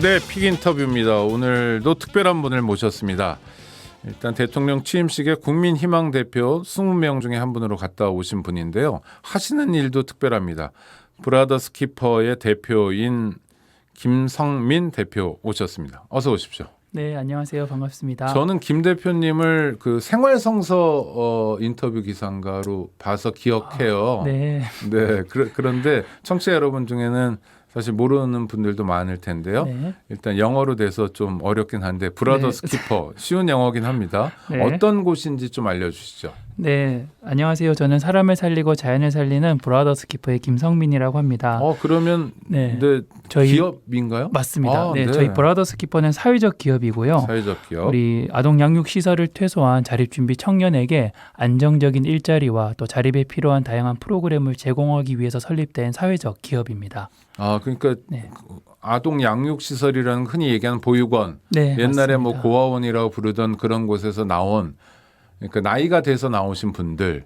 네, 픽 인터뷰입니다. 오늘도 특별한 분을 모셨습니다. 일단 대통령 취임식에 국민희망 대표 20명 중에 한 분으로 갔다 오신 분인데요. 하시는 일도 특별합니다. 브라더스 키퍼의 대표인 김성민 대표 오셨습니다. 어서 오십시오. 네, 안녕하세요. 반갑습니다. 저는 김 대표님을 그 생활성서 인터뷰 기사인가로 봐서 기억해요. 네. 네, 그런데 청취자 여러분 중에는 사실 모르는 분들도 많을 텐데요. 네. 일단 영어로 돼서 좀 어렵긴 한데 브라더스 키퍼 쉬운 영어긴 합니다. 네. 어떤 곳인지 좀 알려주시죠. 네, 안녕하세요. 저는 사람을 살리고 자연을 살리는 브라더스 키퍼의 김성민이라고 합니다. 그러면 네, 저희 기업인가요? 맞습니다. 네. 저희 브라더스 키퍼는 사회적 기업이고요. 사회적 기업. 우리 아동 양육 시설을 퇴소한 자립준비 청년에게 안정적인 일자리와 또 자립에 필요한 다양한 프로그램을 제공하기 위해서 설립된 사회적 기업입니다. 그러니까 네. 아동 양육 시설이라는 흔히 얘기하는 보육원. 네, 옛날에 맞습니다. 뭐 고아원이라고 부르던 그런 곳에서 나온, 그러니까 나이가 돼서 나오신 분들.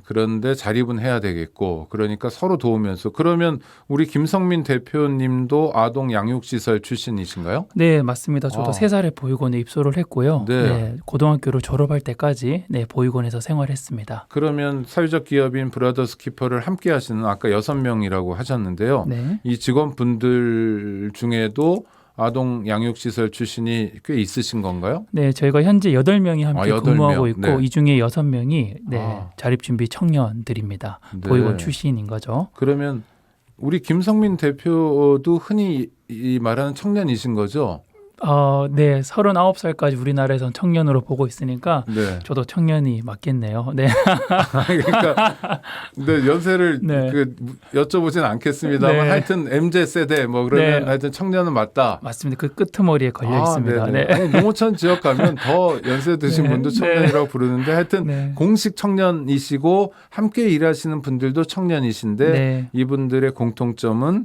그런데 자립은 해야 되겠고, 그러니까 서로 도우면서. 그러면 우리 김성민 대표님도 아동 양육시설 출신이신가요? 네, 맞습니다. 저도 3살에 보육원에 입소를 했고요. 네. 고등학교를 졸업할 때까지 보육원에서 생활했습니다. 그러면 사회적 기업인 브라더스 키퍼를 함께 하시는 아까 6명이라고 하셨는데요. 네. 이 직원분들 중에도 아동 양육시설 출신이 꽤 있으신 건가요? 네, 저희가 현재 8명이 함께 8명. 근무하고 있고 네. 이 중에 6명이 아. 자립준비 청년들입니다. 네. 보육원 출신인 거죠. 그러면 우리 김성민 대표도 흔히 이 말하는 청년이신 거죠? 네, 39살까지 우리나라에선 청년으로 보고 있으니까 네. 저도 청년이 맞겠네요. 네. 그러니까 근데 연세를 네. 여쭤보진 않겠습니다만 네. 하여튼 MZ 세대 뭐 그러면 네. 하여튼 청년은 맞다. 맞습니다. 그 끄트머리에 걸려 있습니다. 네네. 네. 아니, 농어촌 지역 가면 더 연세 드신 네. 분도 청년이라고 부르는데 하여튼 네. 공식 청년이시고 함께 일하시는 분들도 청년이신데 네. 이분들의 공통점은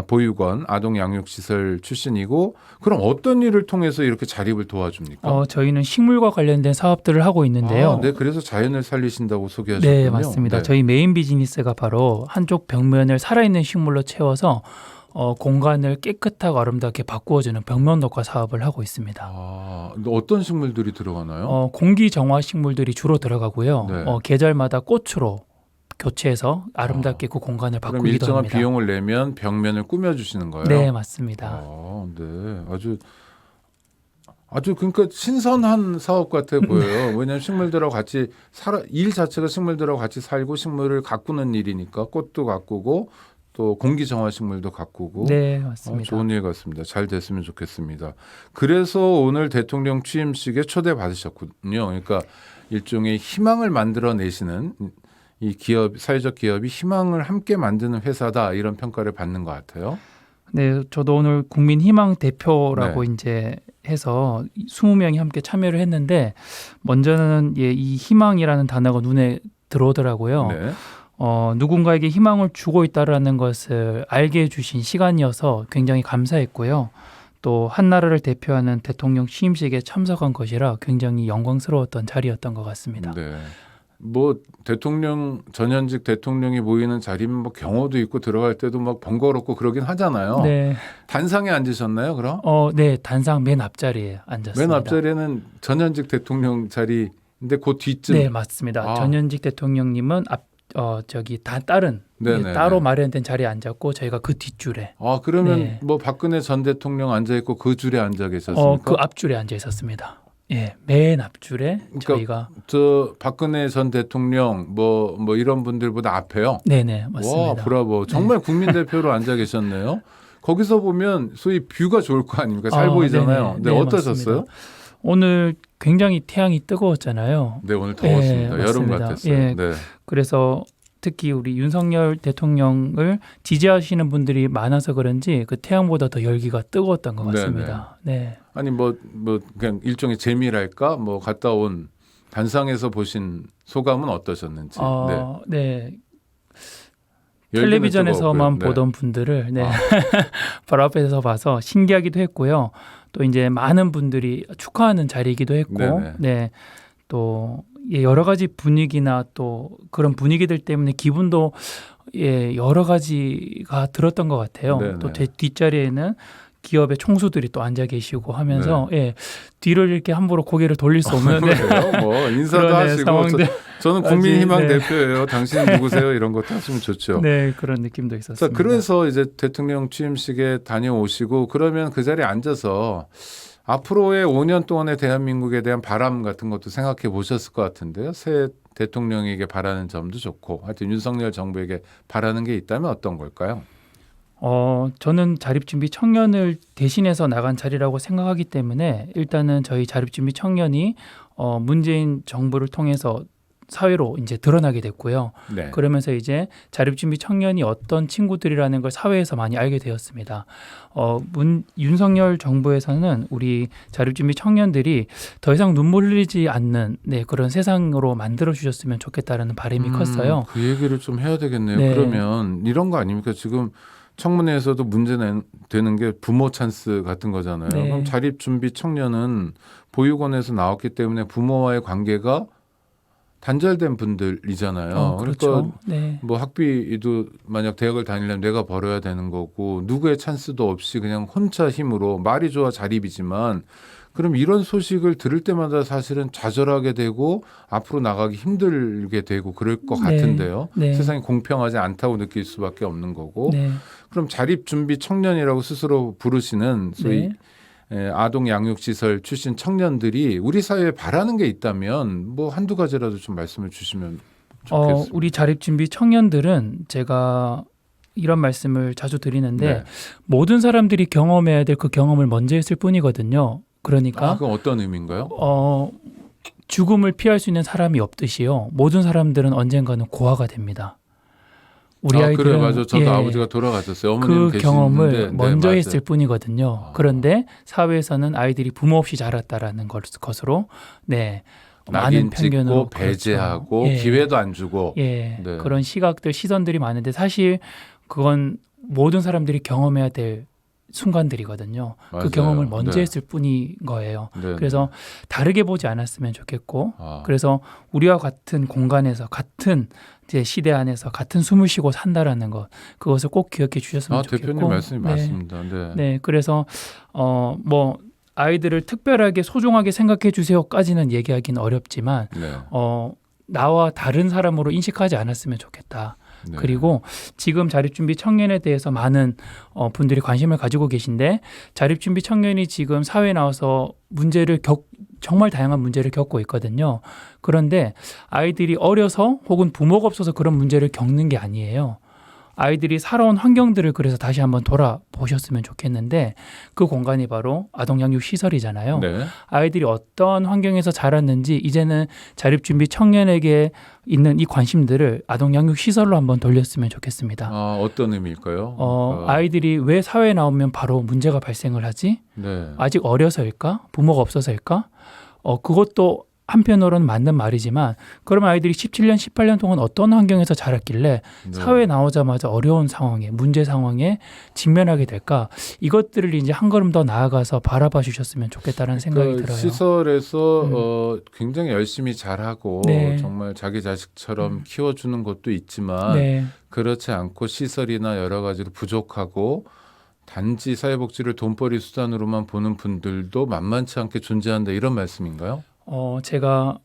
보육원, 아동 양육시설 출신이고 그럼 어떤 일을 통해서 이렇게 자립을 도와줍니까? 저희는 식물과 관련된 사업들을 하고 있는데요. 네, 그래서 자연을 살리신다고 소개하셨군요. 네, 맞습니다. 네. 저희 메인 비즈니스가 바로 한쪽 벽면을 살아있는 식물로 채워서 공간을 깨끗하고 아름답게 바꾸어주는 벽면 녹화 사업을 하고 있습니다. 어떤 식물들이 들어가나요? 공기 정화 식물들이 주로 들어가고요. 네. 계절마다 꽃으로 교체해서 아름답게 그 공간을 그럼 바꾸기도 일정한 합니다. 비용을 내면 벽면을 꾸며주시는 거예요? 네, 맞습니다. 네, 아주 그러니까 신선한 사업 같아 보여요. 왜냐하면 식물들하고 같이 일 자체가 식물들하고 같이 살고 식물을 가꾸는 일이니까 꽃도 가꾸고 또 공기 정화 식물도 가꾸고. 네, 맞습니다. 좋은 일 같습니다. 잘 됐으면 좋겠습니다. 그래서 오늘 대통령 취임식에 초대받으셨군요. 그러니까 일종의 희망을 만들어내시는 이 기업, 사회적 기업이 희망을 함께 만드는 회사다 이런 평가를 받는 것 같아요. 네, 저도 오늘 국민희망 대표라고 네. 이제 해서 20명이 함께 참여를 했는데 먼저는 이 희망이라는 단어가 눈에 들어오더라고요. 네. 누군가에게 희망을 주고 있다라는 것을 알게 해주신 시간이어서 굉장히 감사했고요. 또 한나라를 대표하는 대통령 취임식에 참석한 것이라 굉장히 영광스러웠던 자리였던 것 같습니다. 네. 뭐 대통령 전현직 대통령이 모이는 자리면 뭐 경호도 있고 들어갈 때도 막 번거롭고 그러긴 하잖아요. 네. 단상에 앉으셨나요, 그럼? 네, 단상 맨 앞자리에 앉았습니다. 맨 앞자리에는 전현직 대통령 자리인데 그 뒤쯤. 네, 맞습니다. 전현직 대통령님은 다른 네네. 따로 마련된 자리에 앉았고 저희가 그 뒷줄에. 그러면 네. 뭐 박근혜 전 대통령 앉아 있고 그 줄에 앉아 계셨습니까? 그 앞줄에 앉아 있었습니다. 예, 맨 앞줄에 그러니까 저희가. 저 박근혜 전 대통령 뭐 이런 분들보다 앞에요. 네네, 맞습니다. 와, 브라보. 정말 국민 대표로 앉아 계셨네요. 거기서 보면 소위 뷰가 좋을 거 아닙니까? 잘 보이잖아요. 네네. 네, 어떠셨어요? 맞습니다. 오늘 굉장히 태양이 뜨거웠잖아요. 네, 오늘 더웠습니다. 네, 여름 맞습니다. 같았어요. 예. 네. 그래서 특히 우리 윤석열 대통령을 지지하시는 분들이 많아서 그런지 그 태양보다 더 열기가 뜨거웠던 것 같습니다. 네. 아니 뭐 그냥 일종의 재미랄까? 뭐 갔다 온 단상에서 보신 소감은 어떠셨는지. 네. 열기는 텔레비전에서만 뜨거웠고요. 보던 분들을 바로 앞에서 봐서 신기하기도 했고요. 또 이제 많은 분들이 축하하는 자리이기도 했고, 네네. 네. 또 여러 가지 분위기나 또 그런 분위기들 때문에 기분도 예, 여러 가지가 들었던 것 같아요. 네네. 또 뒷자리에는 기업의 총수들이 또 앉아 계시고 하면서 예, 뒤를 이렇게 함부로 고개를 돌릴 수 없는 그래요? 뭐 인사도 그런, 예, 하시고 상황들. 저는 국민희망 네. 대표예요. 당신은 누구세요? 이런 것도 하시면 좋죠. 네, 그런 느낌도 자, 있었습니다. 그래서 이제 대통령 취임식에 다녀오시고 그러면 그 자리에 앉아서 앞으로의 5년 동안의 대한민국에 대한 바람 같은 것도 생각해 보셨을 것 같은데요. 새 대통령에게 바라는 점도 좋고 하여튼 윤석열 정부에게 바라는 게 있다면 어떤 걸까요? 저는 자립준비 청년을 대신해서 나간 자리라고 생각하기 때문에 일단은 저희 자립준비 청년이 문재인 정부를 통해서 사회로 이제 드러나게 됐고요. 네. 그러면서 이제 자립준비 청년이 어떤 친구들이라는 걸 사회에서 많이 알게 되었습니다. 윤석열 정부에서는 우리 자립준비 청년들이 더 이상 눈물 흘리지 않는 그런 세상으로 만들어 주셨으면 좋겠다라는 바람이 컸어요. 그 얘기를 좀 해야 되겠네요. 네. 그러면 이런 거 아닙니까? 지금 청문회에서도 문제되는 게 부모 찬스 같은 거잖아요. 네. 그럼 자립준비 청년은 보육원에서 나왔기 때문에 부모와의 관계가 단절된 분들이잖아요. 그렇죠. 그러니까 네. 뭐 학비도 만약 대학을 다니려면 내가 벌어야 되는 거고 누구의 찬스도 없이 그냥 혼자 힘으로 말이 좋아 자립이지만 그럼 이런 소식을 들을 때마다 사실은 좌절하게 되고 앞으로 나가기 힘들게 되고 그럴 것 네. 같은데요. 네. 세상이 공평하지 않다고 느낄 수밖에 없는 거고 네. 그럼 자립준비 청년이라고 스스로 부르시는 소위 아동 양육시설 출신 청년들이 우리 사회에 바라는 게 있다면 뭐 한두 가지라도 좀 말씀을 주시면 좋겠습니다. 우리 자립준비 청년들은 제가 이런 말씀을 자주 드리는데 네. 모든 사람들이 경험해야 될 그 경험을 먼저 했을 뿐이거든요. 그러니까 그건 어떤 의미인가요? 죽음을 피할 수 있는 사람이 없듯이요. 모든 사람들은 언젠가는 고아가 됩니다. 우리 아이들은 그래 맞아. 저도 아버지가 돌아가셨어요. 어머니는 그 경험을 계시는데, 먼저 맞아요. 했을 뿐이거든요. 그런데 사회에서는 아이들이 부모 없이 자랐다라는 것으로 많은 낙인 편견으로 찍고 배제하고 그렇죠. 예. 기회도 안 주고 예, 네. 그런 시각들 시선들이 많은데 사실 그건 모든 사람들이 경험해야 될 순간들이거든요. 맞아요. 그 경험을 먼저 네. 했을 뿐인 거예요. 네, 그래서 다르게 보지 않았으면 좋겠고 아. 그래서 우리와 같은 공간에서 같은 이제 시대 안에서 같은 숨을 쉬고 산다라는 것 그것을 꼭 기억해 주셨으면 좋겠고 대표님 말씀이 네. 맞습니다. 네. 네, 그래서 뭐 아이들을 특별하게 소중하게 생각해 주세요까지는 얘기하기는 어렵지만 네. 나와 다른 사람으로 인식하지 않았으면 좋겠다. 네. 그리고 지금 자립준비 청년에 대해서 많은 분들이 관심을 가지고 계신데 자립준비 청년이 지금 사회에 나와서 정말 다양한 문제를 겪고 있거든요. 그런데 아이들이 어려서 혹은 부모가 없어서 그런 문제를 겪는 게 아니에요. 아이들이 살아온 환경들을 그래서 다시 한번 돌아보셨으면 좋겠는데 그 공간이 바로 아동양육 시설이잖아요. 네. 아이들이 어떤 환경에서 자랐는지 이제는 자립준비 청년에게 있는 이 관심들을 아동양육 시설로 한번 돌렸으면 좋겠습니다. 어떤 의미일까요? 아이들이 왜 사회에 나오면 바로 문제가 발생을 하지? 네. 아직 어려서일까? 부모가 없어서일까? 그것도 한편으로는 맞는 말이지만 그러면 아이들이 17년, 18년 동안 어떤 환경에서 자랐길래 네. 사회에 나오자마자 어려운 상황에, 문제 상황에 직면하게 될까? 이것들을 이제 한 걸음 더 나아가서 바라봐 주셨으면 좋겠다는 생각이 들어요. 시설에서 굉장히 열심히 잘하고 네. 정말 자기 자식처럼 키워주는 것도 있지만 네, 그렇지 않고 시설이나 여러 가지로 부족하고 단지 사회복지를 돈벌이 수단으로만 보는 분들도 만만치 않게 존재한다 이런 말씀인가요? 제가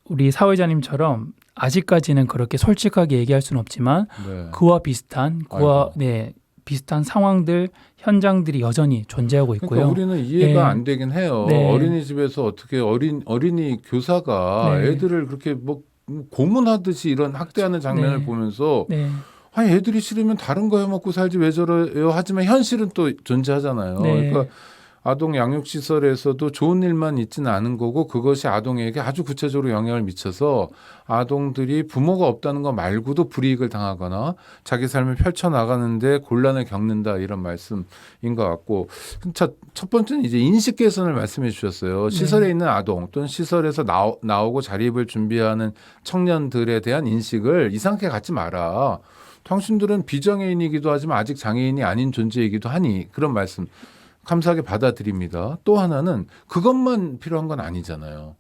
우리 사회자님처럼 아직까지는 그렇게 솔직하게 얘기할 수는 없지만 네. 그와 비슷한 비슷한 상황들, 현장들이 여전히 존재하고 있고요. 그러니까 우리는 이해가 네. 안 되긴 해요. 네. 어린이집에서 어떻게 어린이 교사가 네. 애들을 그렇게 뭐 고문하듯이 이런 학대하는 장면을 네. 보면서 네, 아니 애들이 싫으면 다른 거 해먹고 살지 왜 저래요? 하지만 현실은 또 존재하잖아요. 네. 그러니까 아동 양육 시설에서도 좋은 일만 있지는 않은 거고 그것이 아동에게 아주 구체적으로 영향을 미쳐서 아동들이 부모가 없다는 거 말고도 불이익을 당하거나 자기 삶을 펼쳐나가는데 곤란을 겪는다 이런 말씀인 것 같고 첫 번째는 이제 인식 개선을 말씀해 주셨어요. 시설에 있는 아동 또는 시설에서 나오고 자립을 준비하는 청년들에 대한 인식을 이상하게 갖지 마라. 당신들은 비장애인이기도 하지만 아직 장애인이 아닌 존재이기도 하니 그런 말씀 감사하게 받아들입니다. 또 하나는 그것만 필요한 건 아니잖아요.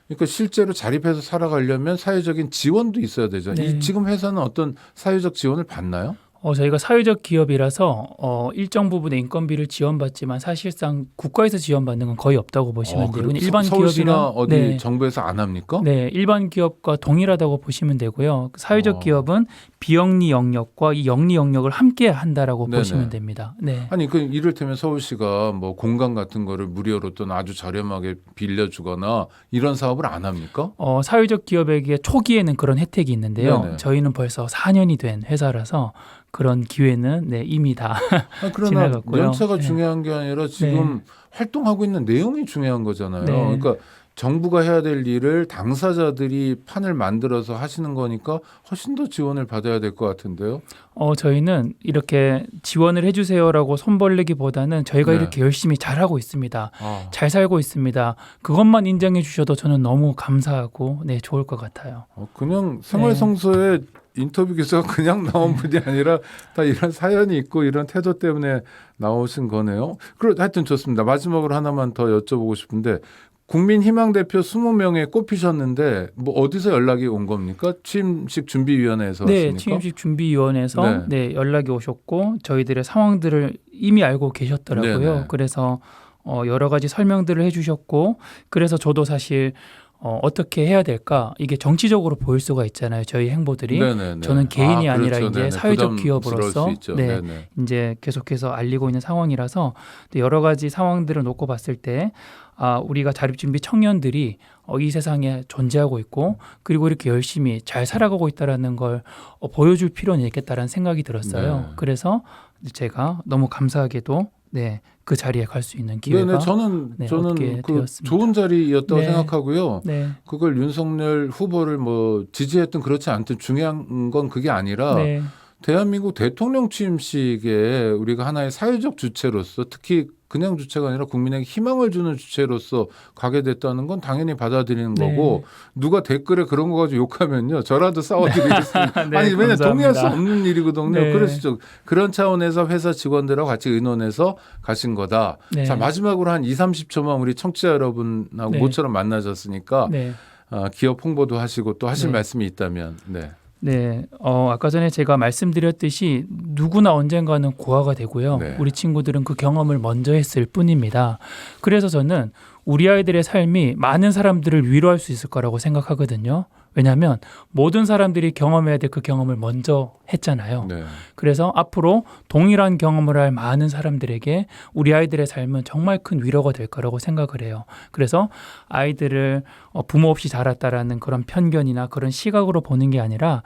그러니까 실제로 자립해서 살아가려면 사회적인 지원도 있어야 되죠. 네. 이 지금 회사는 어떤 사회적 지원을 받나요? 저희가 사회적 기업이라서 일정 부분의 인건비를 지원받지만 사실상 국가에서 지원받는 건 거의 없다고 보시면 되고요. 일반 서울시나 기업이나 어디 네. 정부에서 안 합니까? 네, 일반 기업과 동일하다고 보시면 되고요. 사회적 기업은 비영리 영역과 이 영리 영역을 함께 한다라고 네네. 보시면 됩니다. 네. 아니 그 이를테면 서울시가 뭐 공간 같은 거를 무료로 또는 아주 저렴하게 빌려주거나 이런 사업을 안 합니까? 사회적 기업에게 초기에는 그런 혜택이 있는데요. 네네. 저희는 벌써 4년이 된 회사라서 그런 기회는 이미 다 그러나 지나갔고요. 연차가 네. 중요한 게 아니라 지금 활동하고 있는 내용이 중요한 거잖아요. 네. 그러니까 정부가 해야 될 일을 당사자들이 판을 만들어서 하시는 거니까 훨씬 더 지원을 받아야 될 것 같은데요. 저희는 이렇게 지원을 해주세요라고 손 벌리기보다는 저희가 네. 이렇게 열심히 잘하고 있습니다. 아, 잘 살고 있습니다. 그것만 인정해 주셔도 저는 너무 감사하고 좋을 것 같아요. 그냥 생활성서에 인터뷰 기사가 그냥 나온 분이 아니라 다 이런 사연이 있고 이런 태도 때문에 나오신 거네요. 하여튼 좋습니다. 마지막으로 하나만 더 여쭤보고 싶은데 국민희망 대표 20명에 꼽히셨는데 뭐 어디서 연락이 온 겁니까? 취임식 준비위원회에서 네, 왔습니까? 취임식 준비위원회에서 연락이 오셨고 저희들의 상황들을 이미 알고 계셨더라고요. 네네. 그래서 여러 가지 설명들을 해주셨고 그래서 저도 사실 어떻게 해야 될까 이게 정치적으로 보일 수가 있잖아요. 저희 행보들이 네네네. 저는 개인이 아니라 그렇죠. 이제 네네. 사회적 부담스러울 기업으로서 수 있죠. 네, 네네. 이제 계속해서 알리고 있는 상황이라서 여러 가지 상황들을 놓고 봤을 때 우리가 자립준비 청년들이 이 세상에 존재하고 있고 그리고 이렇게 열심히 잘 살아가고 있다라는 걸 보여줄 필요는 있겠다라는 생각이 들었어요. 네. 그래서 제가 너무 감사하게도 그 자리에 갈 수 있는 기회가 네네. 저는 얻게 그 되었습니다. 좋은 자리였다고 네. 생각하고요. 네, 그걸 윤석열 후보를 뭐 지지했든 그렇지 않든 중요한 건 그게 아니라 네, 대한민국 대통령 취임식에 우리가 하나의 사회적 주체로서 특히 그냥 주체가 아니라 국민에게 희망을 주는 주체로서 가게 됐다는 건 당연히 받아들이는 네. 거고 누가 댓글에 그런 거 가지고 욕하면요 저라도 싸워드리겠습니다. 네, 아니 왜냐 감사합니다. 동의할 수 없는 일이거든요. 네. 그래서 그런 차원에서 회사 직원들하고 같이 의논해서 가신 거다. 네. 자 마지막으로 한 2, 30초만 우리 청취자 여러분하고 네. 모처럼 만나셨으니까 네. 기업 홍보도 하시고 또 하실 네. 말씀이 있다면 네. 네, 아까 전에 제가 말씀드렸듯이 누구나 언젠가는 고아가 되고요. 네. 우리 친구들은 그 경험을 먼저 했을 뿐입니다. 그래서 저는 우리 아이들의 삶이 많은 사람들을 위로할 수 있을 거라고 생각하거든요. 왜냐하면 모든 사람들이 경험해야 될 그 경험을 먼저 했잖아요. 네. 그래서 앞으로 동일한 경험을 할 많은 사람들에게 우리 아이들의 삶은 정말 큰 위로가 될 거라고 생각을 해요. 그래서 아이들을 부모 없이 자랐다라는 그런 편견이나 그런 시각으로 보는 게 아니라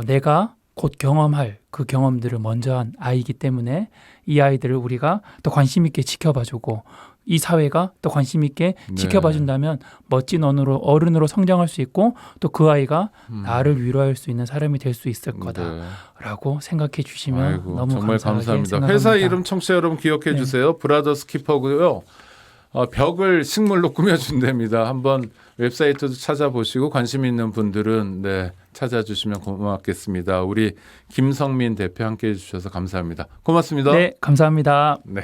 내가 곧 경험할 그 경험들을 먼저 한 아이이기 때문에 이 아이들을 우리가 더 관심 있게 지켜봐주고 이 사회가 또 관심 있게 네. 지켜봐준다면 멋진 어른으로 성장할 수 있고 또 그 아이가 나를 위로할 수 있는 사람이 될 수 있을 거다라고 생각해 주시면 아이고, 너무 정말 감사하게 감사합니다. 생각합니다. 회사 이름 청취자 여러분 기억해 네. 주세요. 브라더스 키퍼고요. 벽을 식물로 꾸며준답니다. 한번 웹사이트도 찾아보시고 관심 있는 분들은 찾아주시면 고맙겠습니다. 우리 김성민 대표 함께해 주셔서 감사합니다. 고맙습니다. 네, 감사합니다. 네.